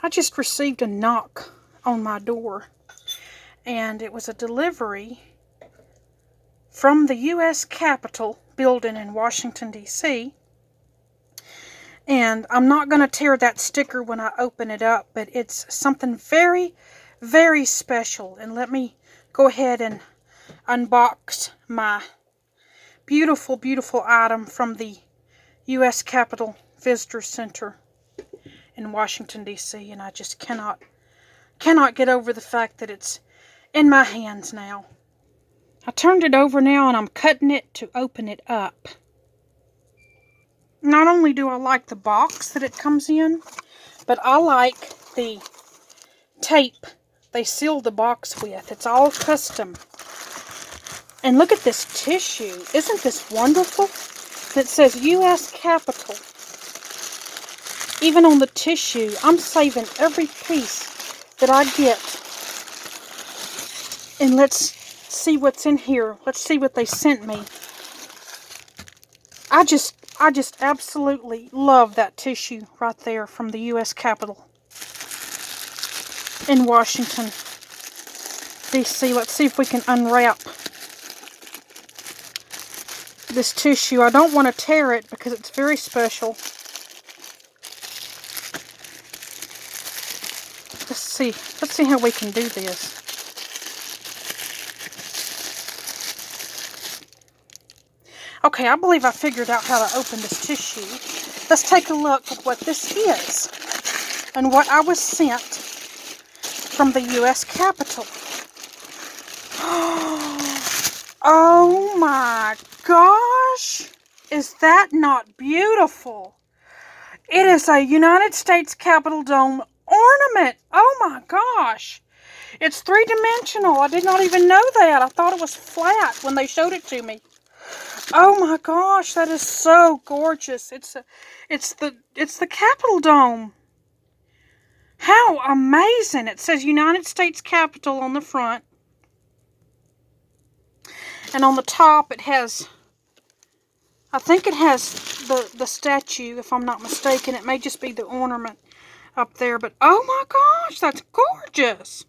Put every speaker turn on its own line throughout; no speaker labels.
I just received a knock on my door, and it was a delivery from the U.S. Capitol building in Washington, D.C., and I'm not going to tear that sticker when I open it up, but it's something very, very special. And let me go ahead and unbox my beautiful, beautiful item from the U.S. Capitol Visitor Center in Washington, D.C., and I just cannot get over the fact that it's in my hands now. I turned it over now, and I'm cutting it to open it up. Not only do I like the box that it comes in, but I like the tape they seal the box with. It's all custom. And look at this tissue. Isn't this wonderful? It says U.S. Capitol. Even on the tissue, I'm saving every piece that I get. And let's see what's in here. Let's see what they sent me. I just absolutely love that tissue right there from the U.S. Capitol in Washington, D.C. Let's see if we can unwrap this tissue. I don't want to tear it because it's very special. Let's see how we can do this. Okay, I believe I figured out how to open this tissue. Let's take a look at what this is and what I was sent from the U.S. Capitol. Oh my gosh! Is that not beautiful? It is a United States Capitol Dome ornament. Oh my gosh! It's three-dimensional. I did not even know that. I thought it was flat when they showed it to me. Oh my gosh, that is so gorgeous. It's the Capitol Dome. How amazing. It says United States Capitol on the front. And on the top it has, I think it has the statue, if I'm not mistaken. It may just be the ornament up there, but oh my gosh, that's gorgeous.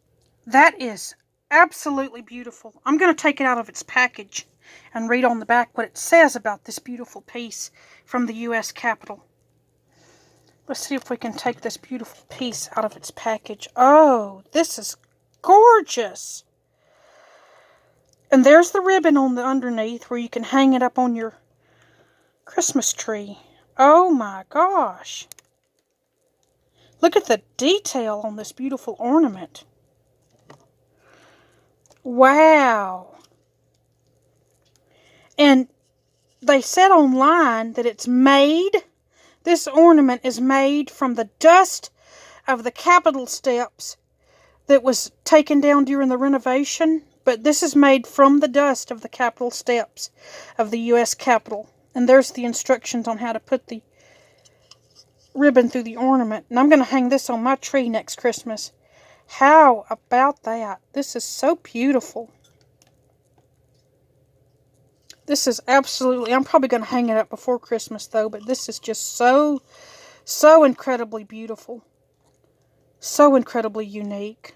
That is absolutely beautiful. I'm going to take it out of its package and read on the back what it says about this beautiful piece from the U.S. Capitol. Let's see if we can take this beautiful piece out of its package. Oh, this is gorgeous. And there's the ribbon on the underneath where you can hang it up on your Christmas tree. Oh my gosh. Look at the detail on this beautiful ornament. Wow. And they said online that this ornament is made from the dust of the Capitol steps that was taken down during the renovation. But this is made from the dust of the Capitol steps of the U.S. Capitol. And there's the instructions on how to put the ribbon through the ornament. And I'm going to hang this on my tree next Christmas. How about that? This is so beautiful. This is absolutely, I'm probably going to hang it up before Christmas though, but this is just so incredibly beautiful. So incredibly unique.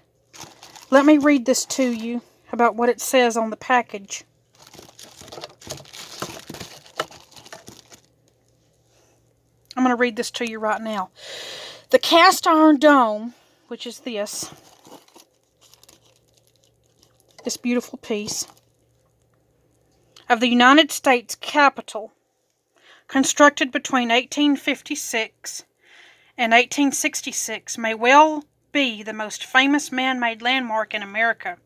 Let me read this to you about what it says on the package. I'm going to read this to you right now. The cast iron dome, which is this beautiful piece of the United States Capitol, constructed between 1856 and 1866, may well be the most famous man-made landmark in America.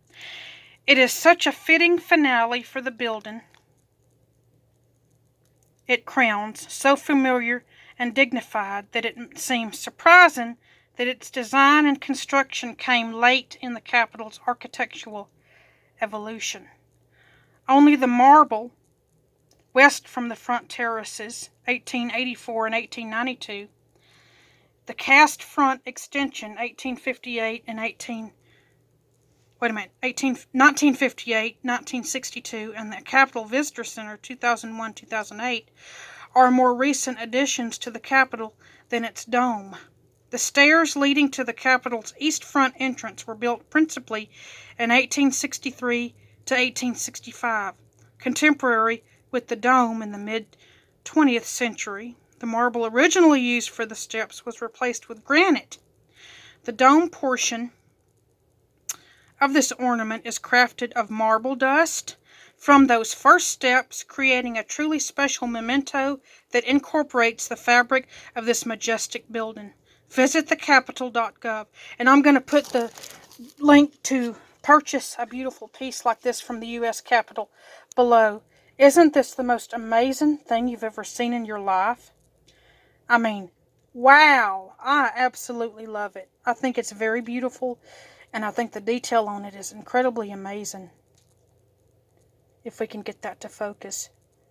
It is such a fitting finale for the building it crowns, so familiar and dignified that it seems surprising that its design and construction came late in the Capitol's architectural evolution. Only the marble west from the front terraces, 1884 and 1892, the cast front extension, 1958, 1962, and the Capitol Visitor Center, 2001-2008, are more recent additions to the Capitol than its dome. The stairs leading to the Capitol's east front entrance were built principally in 1863 to 1865, contemporary with the dome in the mid-20th century. The marble originally used for the steps was replaced with granite. The dome portion of this ornament is crafted of marble dust from those first steps, creating a truly special memento that incorporates the fabric of this majestic building. Visit thecapitol.gov, and I'm going to put the link to purchase a beautiful piece like this from the U.S. Capitol below. Isn't this the most amazing thing you've ever seen in your life? I mean, wow, I absolutely love it. I think it's very beautiful, and I think the detail on it is incredibly amazing. If we can get that to focus.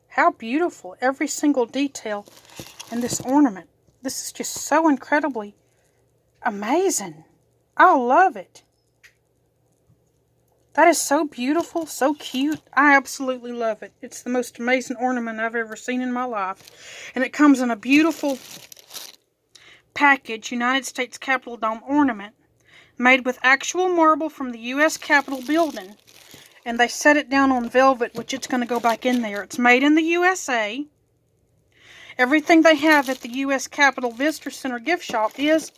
How beautiful, every single detail in this ornament. This is just so incredibly amazing. I love it. That is so beautiful, so cute. I absolutely love it. It's the most amazing ornament I've ever seen in my life. And it comes in a beautiful package, United States Capitol Dome ornament, made with actual marble from the U.S. Capitol building. And they set it down on velvet, which it's going to go back in there. It's made in the USA. Everything they have at the U.S. Capitol Visitor Center gift shop is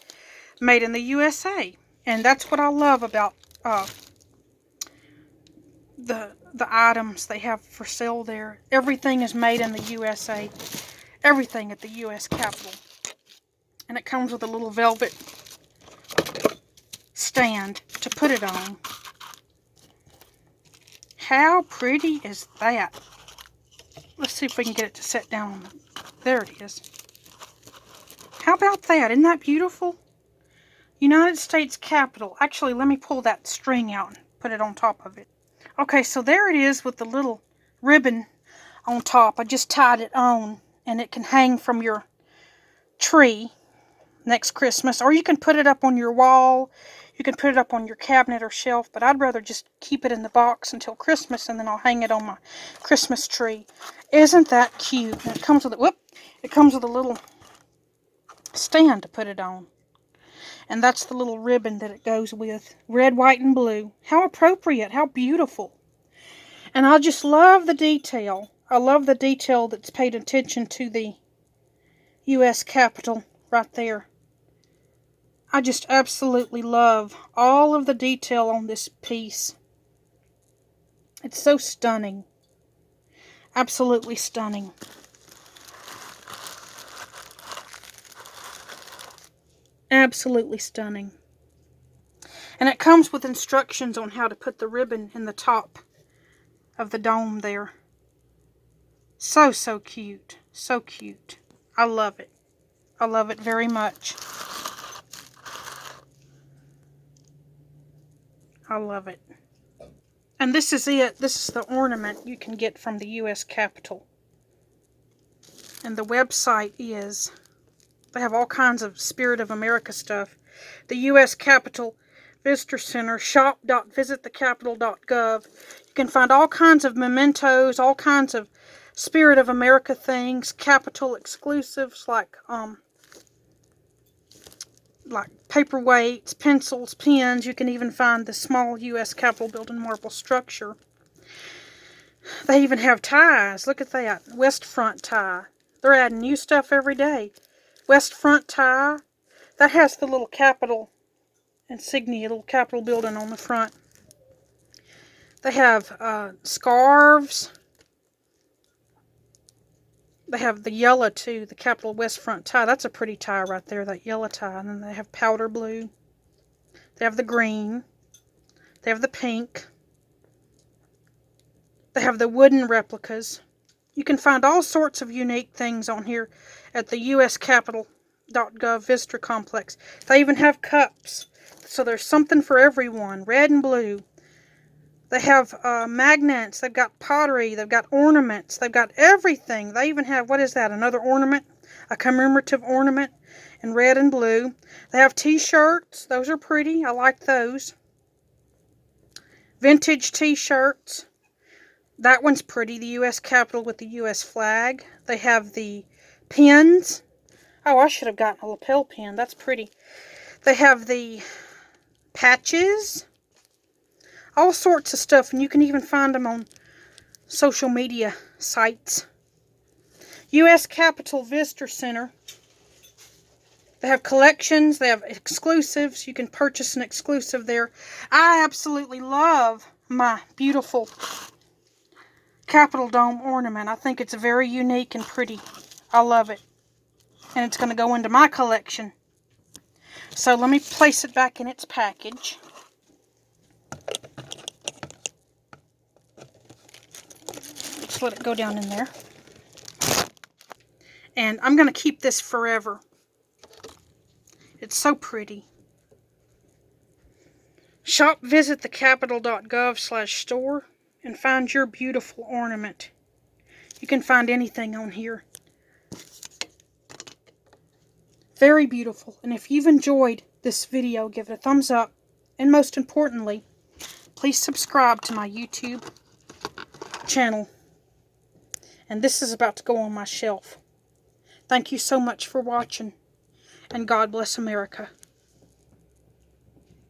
made in the USA. And that's what I love about the items they have for sale there. Everything is made in the USA. Everything at the U.S. Capitol. And it comes with a little velvet stand to put it on. How pretty is that? Let's see if we can get it to set down on the... There it is. How about that? Isn't that beautiful? United States Capitol. Actually, let me pull that string out and put it on top of it. Okay, so there it is with the little ribbon on top. I just tied it on, and it can hang from your tree next Christmas, or you can put it up on your wall. You can put it up on your cabinet or shelf, but I'd rather just keep it in the box until Christmas, and then I'll hang it on my Christmas tree. Isn't that cute? And it comes with it comes with a little stand to put it on. And that's the little ribbon that it goes with. Red, white, and blue. How appropriate. How beautiful. And I just love the detail. I love the detail that's paid attention to the U.S. Capitol right there. I just absolutely love all of the detail on this piece. It's so stunning. Absolutely stunning. Absolutely stunning. And it comes with instructions on how to put the ribbon in the top of the dome there. So, so cute. So cute. I love it. I love it very much. I love it. And this is it. This is the ornament you can get from the U.S. Capitol. And the website is... They have all kinds of Spirit of America stuff. The U.S. Capitol Visitor Center, shop.visitthecapitol.gov. You can find all kinds of mementos, all kinds of Spirit of America things, Capitol exclusives like paperweights, pencils, pens. You can even find the small U.S. Capitol building marble structure. They even have ties. Look at that. West front tie. They're adding new stuff every day. West front tie. That has the little Capitol insignia, little Capitol building on the front. They have scarves. They have the yellow too, the Capitol West front tie. That's a pretty tie right there, that yellow tie. And then they have powder blue. They have the green. They have the pink. They have the wooden replicas. You can find all sorts of unique things on here at the uscapitol.gov visitor complex. They even have cups. So there's something for everyone. Red and blue. They have magnets. They've got pottery. They've got ornaments. They've got everything. They even have, what is that, another ornament? A commemorative ornament in red and blue. They have t-shirts. Those are pretty. I like those. Vintage t-shirts. That one's pretty. The U.S. Capitol with the U.S. flag. They have the pins. Oh, I should have gotten a lapel pin. That's pretty. They have the patches, all sorts of stuff, and you can even find them on social media sites. S.Capitol Visitor Center. They have collections, they have exclusives. You can purchase an exclusive there. I absolutely love my beautiful Capitol Dome ornament. I think it's very unique and pretty. I love it. And it's going to go into my collection. So let me place it back in its package. Just let it go down in there. And I'm going to keep this forever. It's so pretty. Shop, visit thecapitol.gov/store and find your beautiful ornament. You can find anything on here. Very beautiful. And if you've enjoyed this video, give it a thumbs up. And most importantly, please subscribe to my YouTube channel. And this is about to go on my shelf. Thank you so much for watching. And God bless America.